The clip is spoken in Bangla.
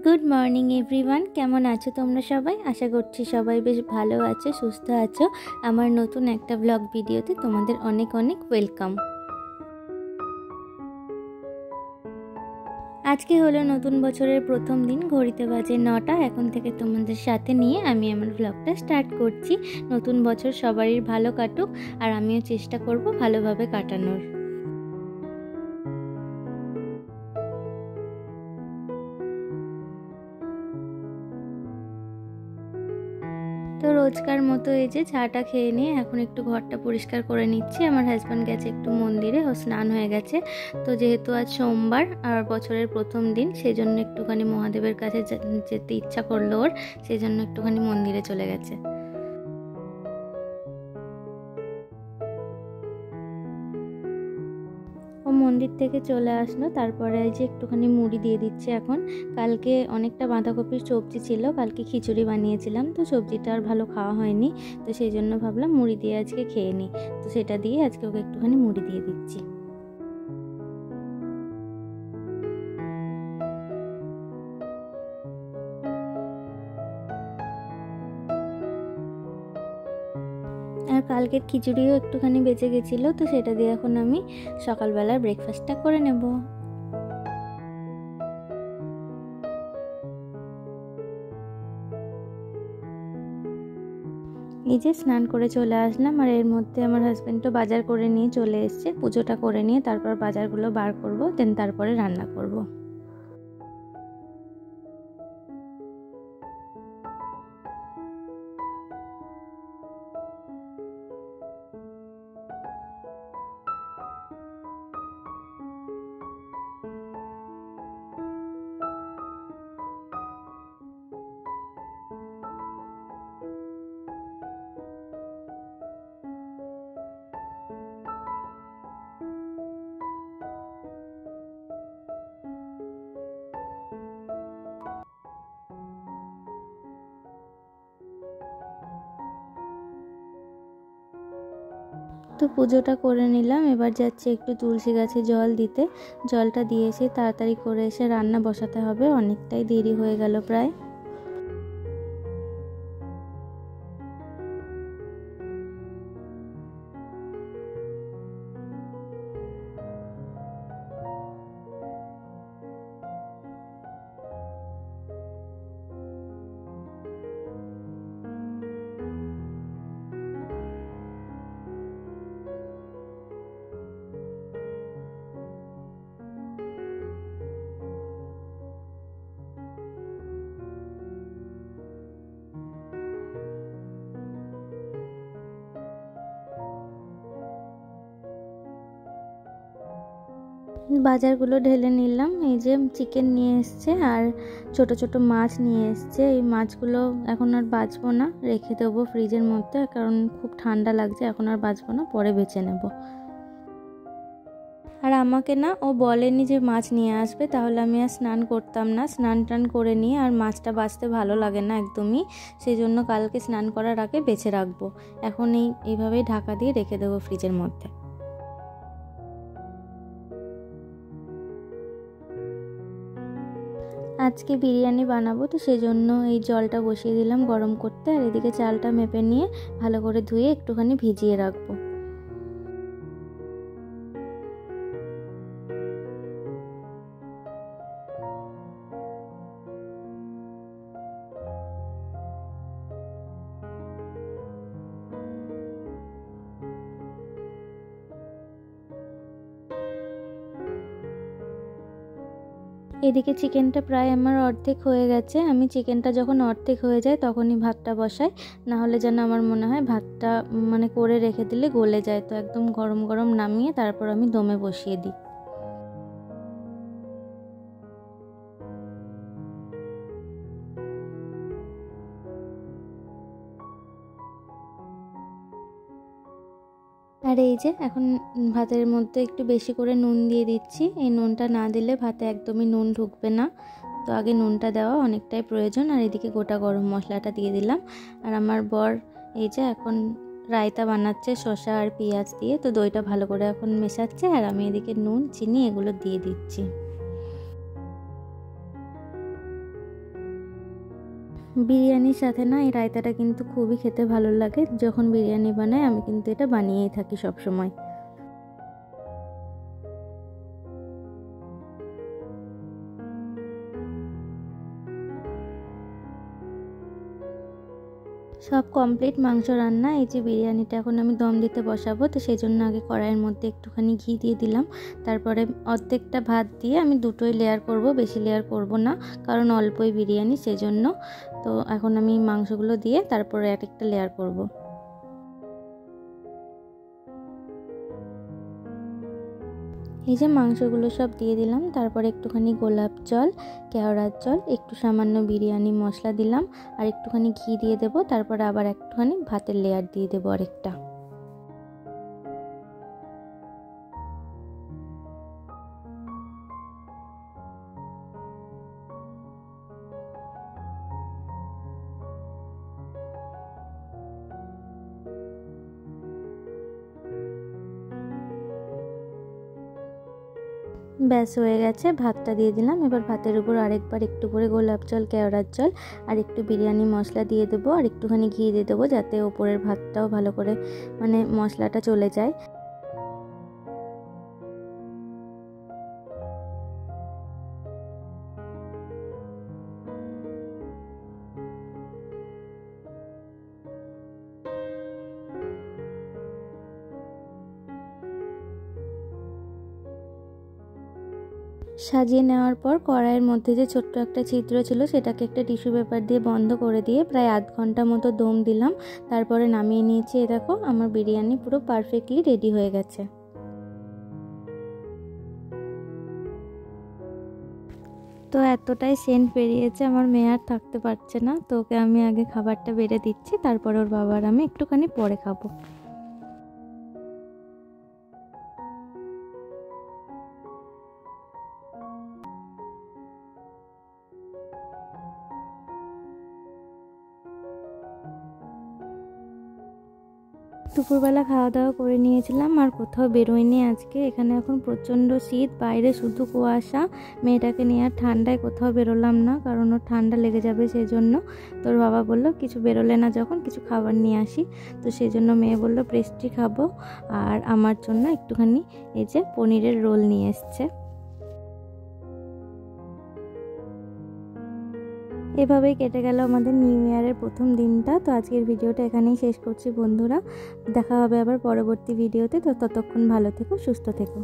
গুড মর্নিং এভরিওয়ান, কেমন আছো তোমরা সবাই? আশা করছি সবাই বেশ ভালো আছো, সুস্থ আছো। আমার নতুন একটা ব্লগ ভিডিওতে তোমাদের অনেক অনেক ওয়েলকাম। আজকে হলো নতুন বছরের প্রথম দিন, ঘড়িতে বাজে 9টা। এখন থেকে তোমাদের সাথে নিয়ে আমি আমার ব্লগটা স্টার্ট করছি। নতুন বছর সবারই ভালো কাটুক, আর আমিও চেষ্টা করব ভালোভাবে কাটানোর। তো রোজকার মতো এই যে চাটা খেয়ে নিয়ে এখন একটু ঘরটা পরিষ্কার করে নিচ্ছি। আমার হাজব্যান্ড গেছে একটু মন্দিরে, ও স্নান হয়ে গেছে। তো যেহেতু আজ সোমবার আর বছরের প্রথম দিন, সেই জন্য একটুখানি মহাদেবের কাছে যেতে ইচ্ছা করলো ওর, সেই জন্য একটুখানি মন্দিরে চলে গেছে। ও মন্দির থেকে চলে আসলো, তারপরে এই যে একটুখানি মুড়ি দিয়ে দিচ্ছে এখন। কালকে অনেকটা বাঁধাকপির সবজি ছিল, কালকে খিচুড়ি বানিয়েছিলাম, তো সবজিটা আর ভালো খাওয়া হয়নি। তো সেই জন্য ভাবলাম মুড়ি দিয়ে আজকে খেয়ে নিই। তো সেটা দিয়ে আজকে ওকে একটুখানি মুড়ি দিয়ে দিচ্ছি। আর কালকের খিচুড়িও একটুখানি বেঁচে গেছিলো, তো সেটা দিয়ে এখন আমি সকালবেলার ব্রেকফাস্টটা করে নেব। এই যে স্নান করে চলে আসলাম, আর এর মধ্যে আমার হাজব্যান্ডও বাজার করে নিয়ে চলে এসছে। পুজোটা করে নিয়ে তারপর বাজারগুলো বার করব, দেন তারপরে রান্না করব। তো পুজোটা করে নিলাম, এবার যাচ্ছি একটু তুলসী গাছে জল দিতে। জলটা দিয়ে এসে তাড়াতাড়ি করে এসে রান্না বসাতে হবে, অনেকটাই দেরি হয়ে গেল প্রায়। বাজারগুলো ঢেলে নিলাম। এই যে চিকেন নিয়ে এসছে আর ছোট ছোট মাছ নিয়ে এসছে। এই মাছগুলো এখন আর বাছবো না, রেখে দেবো ফ্রিজের মধ্যে, কারণ খুব ঠান্ডা লাগছে, এখন আর বাছবো না, পরে বেছে নেব। আর আমাকে না ও বলেনি যে মাছ নিয়ে আসবে, তাহলে আমি আর স্নান করতাম না। স্নান টান করে নিয়ে আর মাছটা বাছতে ভালো লাগে না একদমই, সেই জন্য কালকে স্নান করার আগে বেছে রাখবো। এখন এইভাবেই ঢাকা দিয়ে রেখে দেবো ফ্রিজের মধ্যে। আজকে বিরিয়ানি বানাবো, তো সেই জন্য এই জলটা বসিয়ে দিলাম গরম করতে, আর এদিকে চালটা মেপে নিয়ে ভালো করে ধুয়ে একটুখানি ভিজিয়ে রাখবো। এদিকে চিকেনটা প্রায় আমার অর্ধেক হয়ে গেছে। আমি চিকেনটা যখন অর্ধেক হয়ে যায় তখনই ভাতটা বসাই, না হলে যেন আমার মনে হয় ভাতটা করে রেখে দিলে গলে যায়। তো একদম গরম গরম নামিয়ে তারপর আমি দমে বসিয়ে দিই। আর এই যে এখন ভাতের মধ্যে একটু বেশি করে নুন দিয়ে দিচ্ছি। এই নুনটা না দিলে ভাতে একদমই নুন ঢুকবে না, তো আগে নুনটা দেওয়া অনেকটাই প্রয়োজন। আর এদিকে গোটা গরম মশলাটা দিয়ে দিলাম। আর আমার বর এই যে এখন রায়তা বানাচ্ছে শসা আর পেঁয়াজ দিয়ে, তো দইটা ভালো করে এখন মেশাচ্ছে, আর আমি এদিকে নুন চিনি এগুলো দিয়ে দিচ্ছি। বিরিয়ানির সাথে না এই রায়তাটা কিন্তু খুবই খেতে ভালো লাগে। যখন বিরিয়ানি বানাই আমি কিন্তু এটা বানিয়েই থাকি সব সময়। সব কমপ্লিট মাংস রান্না। এই যে বিরিয়ানিটা এখন আমি দম দিতে বসাবো, তো সেই জন্য আগে কড়াইয়ের মধ্যে একটুখানি ঘি দিয়ে দিলাম। তারপরে অর্ধেকটা ভাত দিয়ে আমি দুটোই লেয়ার করব, বেশি লেয়ার করব না, কারণ অল্পই বিরিয়ানি সেজন্য। তো এখন আমি মাংসগুলো দিয়ে তারপরে এক একটা লেয়ার করব। এই যে মাংসগুলো সব দিয়ে দিলাম, তারপর একটুখানি গোলাপ জল, কেওড়ার জল, একটু সামান্য বিরিয়ানি মশলা দিলাম, আর একটুখানি ঘি দিয়ে দেবো। তারপরে আবার একটুখানি ভাতের লেয়ার দিয়ে দেবো আরেকটা। ব্যাস হয়ে গেছে, ভাতটা দিয়ে দিলাম। এবার ভাতের উপর আরেকবার একটু করে গোলাপ জল, কেওড়ার জল আর একটু বিরিয়ানি মশলা দিয়ে দেবো, আর একটুখানি ঘি দিয়ে দেবো, যাতে ওপরের ভাতটাও ভালো করে মশলাটা চলে যায়। সাজিয়ে নেওয়ার পর কড়াইয়ের মধ্যে যে ছোট্ট একটা ছিদ্র ছিল সেটাকে একটা টিস্যু পেপার দিয়ে বন্ধ করে দিয়ে প্রায় আধ ঘন্টা মতো দম দিলাম। তারপরে নামিয়ে নিয়েছি। এ দেখো আমার বিরিয়ানি পুরো পারফেক্টলি রেডি হয়ে গেছে। তো এতটাই সেন্ট বেরিয়েছে, আমার মেয়ে আর থাকতে পারছে না। তো ওকে আমি আগে খাবারটা বেড়ে দিচ্ছি, তারপরে ওর বাবার আমি একটুখানি পরে খাবো। দুপুরবেলা খাওয়া দাওয়া করে নিয়েছিলাম, আর কোথাও বেরোয়নি আজকে। এখানে এখন প্রচণ্ড শীত, বাইরে শুধু কুয়াশা। মেয়েটাকে নিয়ে আর ঠান্ডায় কোথাও বেরোলাম না, কারণ ওর ঠান্ডা লেগে যাবে সেই জন্য। তোর বাবা বলল কিছু বেরোলে না যখন, কিছু খাবার নিয়ে আসি। তো সেই জন্য মেয়ে বলল পেস্ট্রি খাবো, আর আমার জন্য একটুখানি এই যে পনিরের রোল নিয়ে এসছে। এভাবেই কেটে গেল আমাদের নিউ ইয়ারের প্রথম দিনটা। তো আজকের ভিডিওটা এখানেই শেষ করছি বন্ধুরা। দেখা হবে আবার পরবর্তী ভিডিওতে। তো ততক্ষণ ভালো থেকো, সুস্থ থেকো।